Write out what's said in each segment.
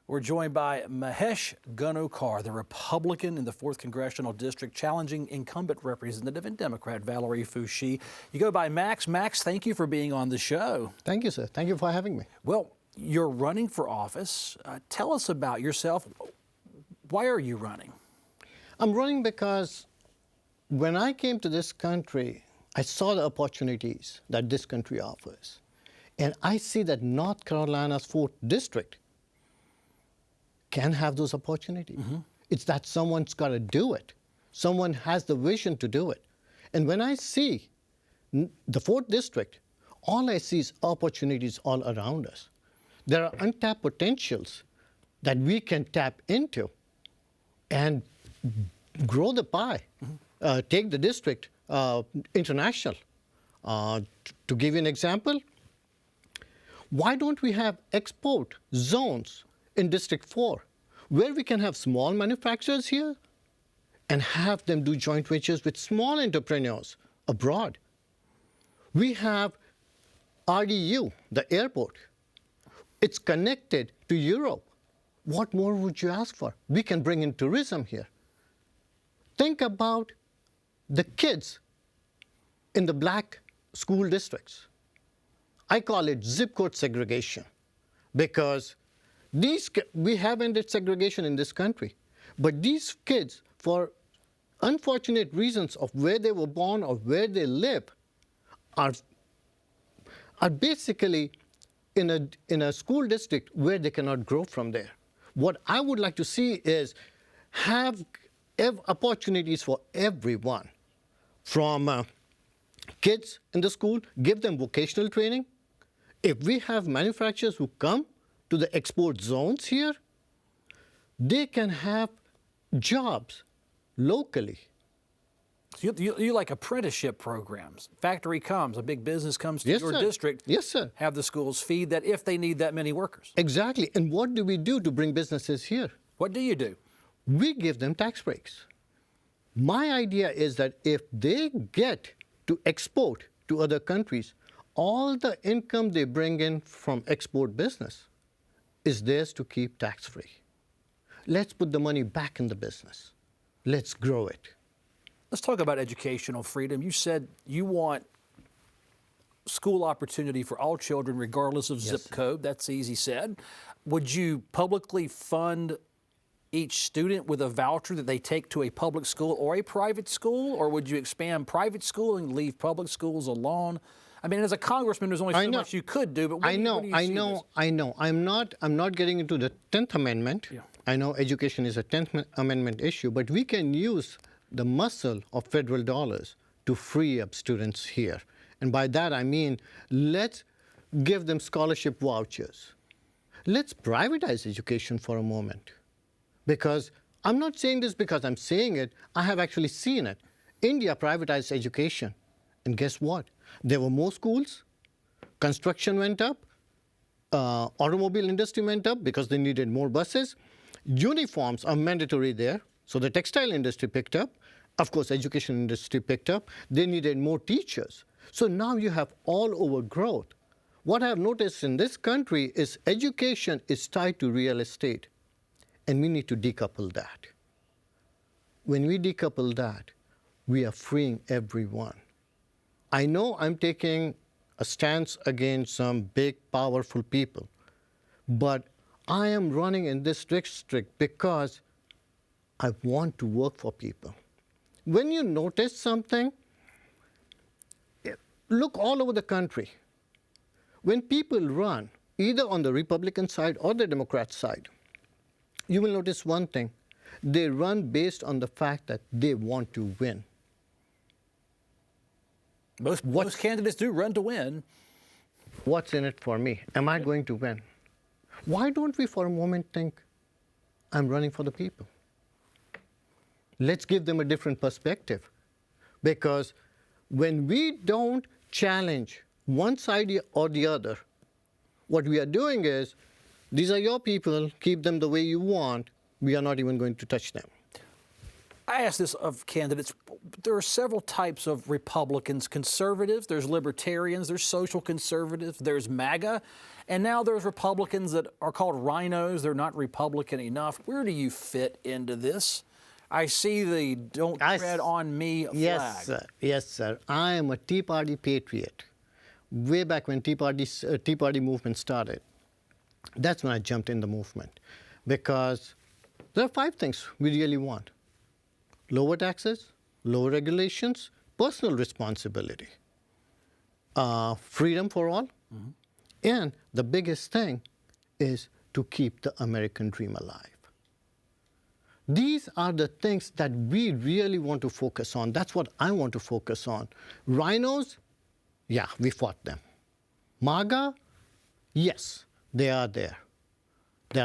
We're joined by Mahesh Ganorkar, the Republican in the 4th Congressional District, challenging incumbent Representative and Democrat Valerie Foushee. You go by Max. Max, thank you for being on the show. Thank you, sir. Thank you for having me. Well, you're running for office. Tell us about yourself. Why are you running? I'm running because when I came to this country, I saw the opportunities that this country offers. And I see that North Carolina's 4th District can have those opportunities. It's that someone's got to do it. Someone has the vision to do it. And when I see the 4th District, all I see is opportunities all around us. There are untapped potentials that we can tap into and grow the pie, take the district international. To give you an example, why don't we have export zones in District 4, where we can have small manufacturers here and have them do joint ventures with small entrepreneurs abroad? We have RDU, the airport. It's connected to Europe. What more would you ask for? We can bring in tourism here. Think about the kids in the black school districts. I call it zip code segregation because we have ended segregation in this country, but these kids, for unfortunate reasons of where they were born or where they live, are basically in a school district where they cannot grow from there. What I would like to see is have opportunities for everyone, from kids in the school, give them vocational training. If we have manufacturers who come to the export zones here, they can have jobs locally. You like apprenticeship programs. Factory comes, a big business comes to your district. Yes, sir. Have the schools feed that if they need that many workers. Exactly. And what do we do to bring businesses here? What do you do? We give them tax breaks. My idea is that if they get to export to other countries, all the income they bring in from export business is theirs to keep tax-free. Let's put the money back in the business. Let's grow it. Let's talk about educational freedom. You said you want school opportunity for all children regardless of zip code. That's easy said. Would you publicly fund each student with a voucher that they take to a public school or a private school? Or would you expand private school and leave public schools alone? I mean, as a congressman, there's only so much you could do, but what do you see? I'm not getting into the 10th Amendment. Yeah. I know education is a 10th Amendment issue, but we can use the muscle of federal dollars to free up students here. And by that, I mean, let's give them scholarship vouchers. Let's privatize education for a moment. Because I'm not saying this because I'm saying it, I have actually seen it. India privatized education. And guess what? There were more schools, construction went up, automobile industry went up because they needed more buses. Uniforms are mandatory there, so the textile industry picked up. Of course, education industry picked up. They needed more teachers. So now you have all over growth. What I've noticed in this country is education is tied to real estate, and we need to decouple that. When we decouple that, we are freeing everyone. I know I'm taking a stance against some big, powerful people, but I am running in this district because I want to work for people. When you notice something, look all over the country. When people run, either on the Republican side or the Democrat side, you will notice one thing. They run based on the fact that they want to win. Most candidates do run to win. What's in it for me? Am I going to win? Why don't we for a moment think, I'm running for the people? Let's give them a different perspective. Because when we don't challenge one side or the other, what we are doing is, these are your people, keep them the way you want, we are not even going to touch them. I ask this of candidates, there are several types of Republicans, conservatives, there's libertarians, there's social conservatives, there's MAGA, and now there's Republicans that are called rhinos. They're not Republican enough. Where do you fit into this? I see the "Don't Tread on Me" flag. Yes, sir. Yes, sir. I am a Tea Party patriot. Way back when Tea Party movement started, that's when I jumped in the movement. Because there are 5 things we really want: lower taxes, lower regulations, personal responsibility, freedom for all, and the biggest thing is to keep the American dream alive. These are the things that we really want to focus on. That's what I want to focus on. Rhinos, yeah, we fought them. MAGA, yes, they are there.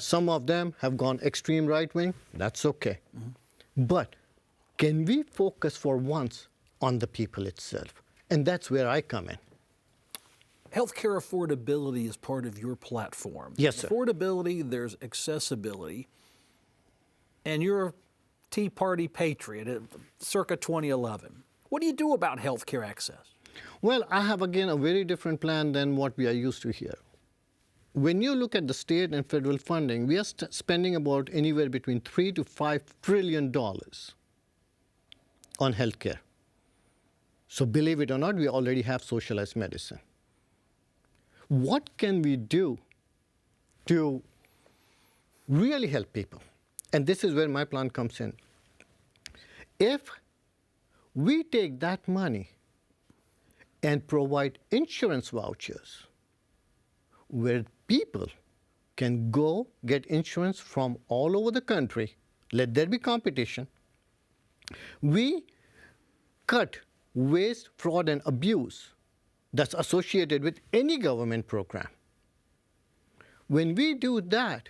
Some of them have gone extreme right-wing. That's okay. But can we focus for once on the people itself? And that's where I come in. Healthcare affordability is part of your platform. Yes, sir. Affordability, there's accessibility. And you're a Tea Party patriot at circa 2011. What do you do about healthcare access? Well, I have, again, a very different plan than what we are used to here. When you look at the state and federal funding, we are spending about anywhere between $3 to $5 trillion on healthcare. So believe it or not, we already have socialized medicine. What can we do to really help people? And this is where my plan comes in. If we take that money and provide insurance vouchers where people can go get insurance from all over the country, let there be competition, we cut waste, fraud, and abuse that's associated with any government program. When we do that,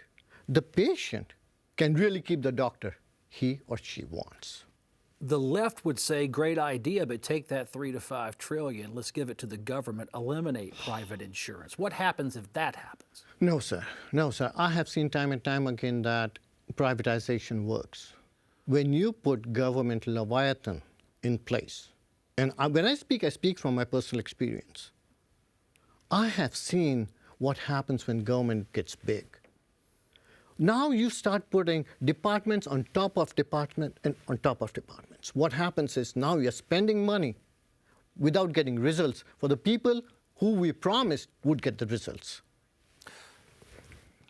the patient can really keep the doctor he or she wants. The left would say, great idea, but take that 3 to 5 trillion, let's give it to the government, eliminate private insurance. What happens if that happens? No, sir. No, sir. I have seen time and time again that privatization works. When you put government leviathan in place, and when I speak from my personal experience. I have seen what happens when government gets big. Now you start putting departments on top of department and on top of departments. What happens is now you're spending money without getting results for the people who we promised would get the results.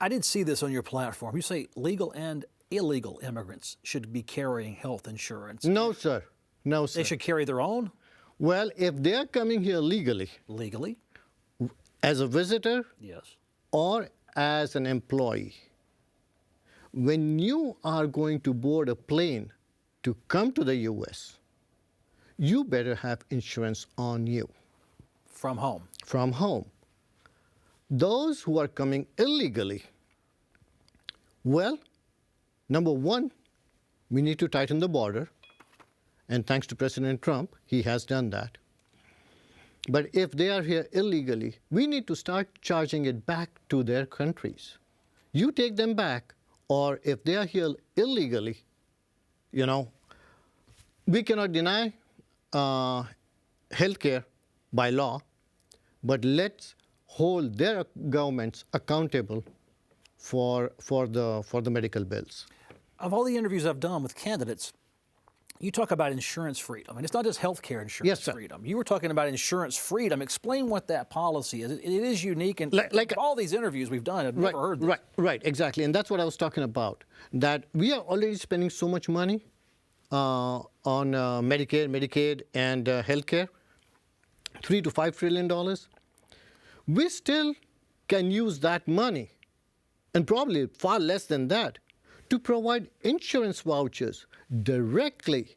I did see this on your platform. You say legal and illegal immigrants should be carrying health insurance. No, sir. No, sir. They should carry their own? Well, if they're coming here legally. Legally? As a visitor? Yes. Or as an employee. When you are going to board a plane to come to the U.S., you better have insurance on you. From home? From home. Those who are coming illegally, well, number one, we need to tighten the border. And thanks to President Trump, he has done that. But if they are here illegally, we need to start charging it back to their countries. You take them back, or if they are here illegally, we cannot deny health care by law, but let's hold their governments accountable for the medical bills. Of all the interviews I've done with candidates, you talk about insurance freedom, and it's not just healthcare insurance freedom. You were talking about insurance freedom. Explain what that policy is. It is unique, and like all these interviews we've done, I've never heard this. Right, exactly, and that's what I was talking about. That we are already spending so much money on Medicare, Medicaid, and healthcare, $3 to $5 trillion. We still can use that money, and probably far less than that, to provide insurance vouchers directly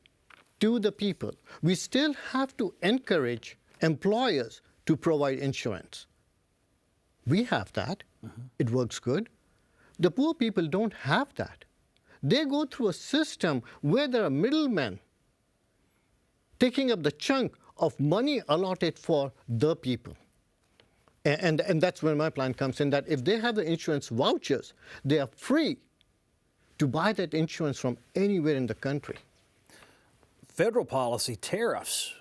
to the people. We still have to encourage employers to provide insurance. We have that. It works good. The poor people don't have that. They go through a system where there are middlemen taking up the chunk of money allotted for the people. And that's where my plan comes in, that if they have the insurance vouchers, they are free to buy that insurance from anywhere in the country. federal policy, tariffs.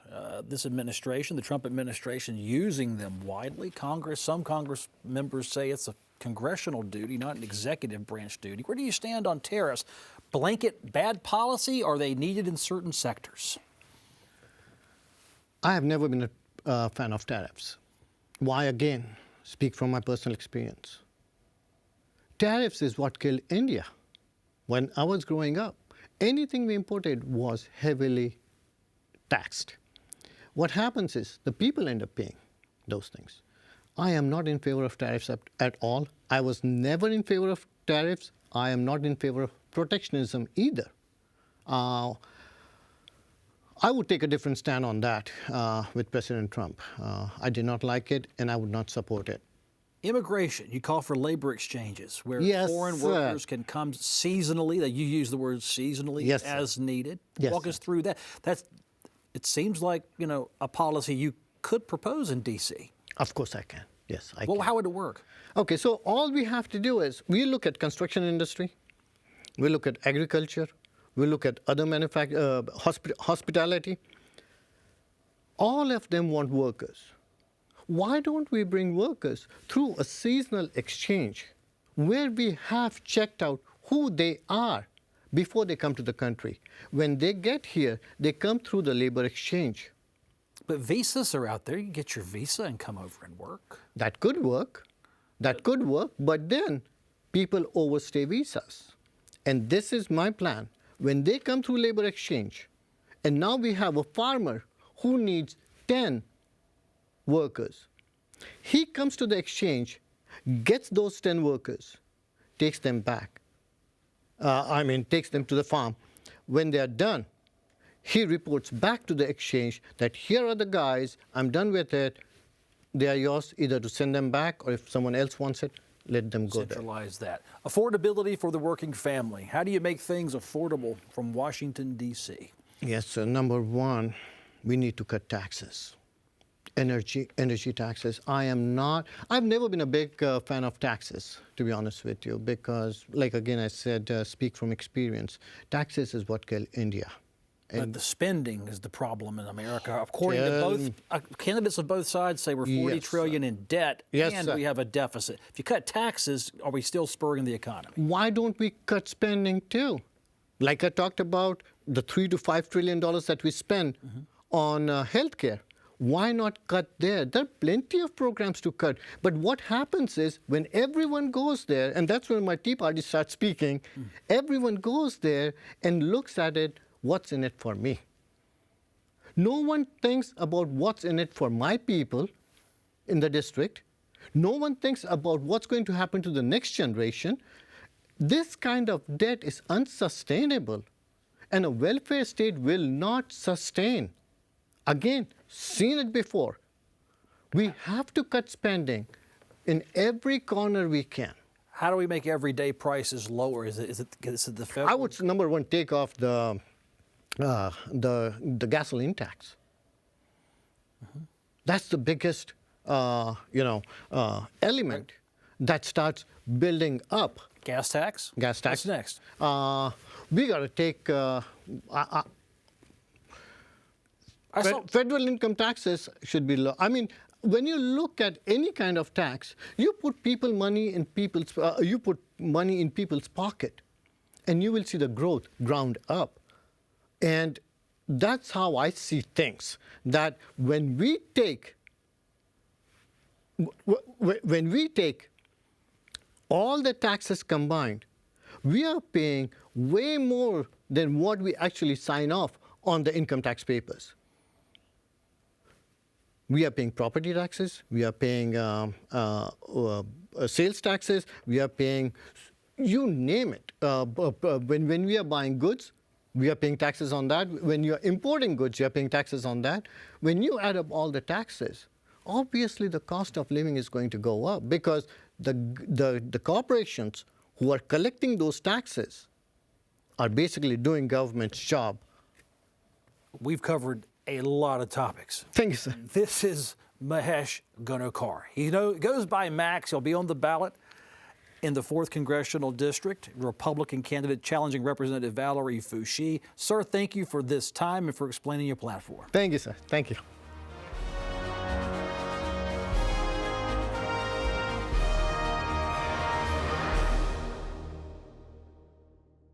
This administration, the Trump administration, using them widely. Some Congress members say it's a congressional duty, not an executive branch duty. Where do you stand on tariffs? Blanket bad policy, or are they needed in certain sectors? I have never been a fan of tariffs. Why again? Speak from my personal experience. Tariffs is what killed India. When I was growing up, anything we imported was heavily taxed. What happens is the people end up paying those things. I am not in favor of tariffs at all. I was never in favor of tariffs. I am not in favor of protectionism either. I would take a different stand on that with President Trump. I did not like it, and I would not support it. Immigration, you call for labor exchanges where Yes, foreign sir. workers can come seasonally. You use the word seasonally, Yes, as sir. needed. Yes, Walk us sir. through that. It seems like, a policy you could propose in D.C. Of course I can. Yes, I Well, can. how would it work? Okay, so all we have to do is we look at construction industry, we look at agriculture, we look at other hospitality. All of them want workers. Why don't we bring workers through a seasonal exchange where we have checked out who they are before they come to the country? When they get here, they come through the labor exchange. But visas are out there. You can get your visa and come over and work. That could work. That could work, but then people overstay visas. And this is my plan. When they come through labor exchange, and now we have a farmer who needs 10 workers. He comes to the exchange, gets those 10 workers, takes them back. Takes them to the farm. When they are done, he reports back to the exchange that here are the guys, I'm done with it. They are yours either to send them back, or if someone else wants it, let them go there. Centralize that. Affordability for the working family. How do you make things affordable from Washington, D.C.? Yes, so number one, we need to cut taxes. Energy taxes. I've never been a big fan of taxes, to be honest with you, because, like again I said, speak from experience, taxes is what killed India. But the spending is the problem in America. According to both candidates of both sides say we're 40 Yes, trillion in debt, Yes, and sir. we have a deficit. If you cut taxes, are we still spurring the economy? Why don't we cut spending too? Like I talked about the $3 to $5 trillion that we spend on healthcare. Why not cut there? There are plenty of programs to cut. But what happens is when everyone goes there, and that's when my Tea Party starts speaking, everyone goes there and looks at it, what's in it for me? No one thinks about what's in it for my people in the district. No one thinks about what's going to happen to the next generation. This kind of debt is unsustainable, and a welfare state will not sustain. Again, seen it before. We have to cut spending in every corner we can. How do we make everyday prices lower? Is it the federal? I would, number one, take off the gasoline tax. That's the biggest, element that starts building up. Gas tax? Gas tax. What's next? We got to take federal income taxes should be low. I mean, when you look at any kind of tax, you put money in people's pocket, and you will see the growth ground up. And that's how I see things. That when we take all the taxes combined, we are paying way more than what we actually sign off on the income tax papers. We are paying property taxes, we are paying sales taxes, we are paying, you name it. When we are buying goods, we are paying taxes on that. When you are importing goods, you are paying taxes on that. When you add up all the taxes, obviously the cost of living is going to go up, because the corporations who are collecting those taxes are basically doing government's job. We've covered a lot of topics. Thank you, sir. This is Mahesh Ganorkar. He goes by Max. He'll be on the ballot. in the 4th Congressional District, Republican candidate challenging Representative Valerie Foushee. Sir, thank you for this time and for explaining your platform. Thank you, sir. Thank you.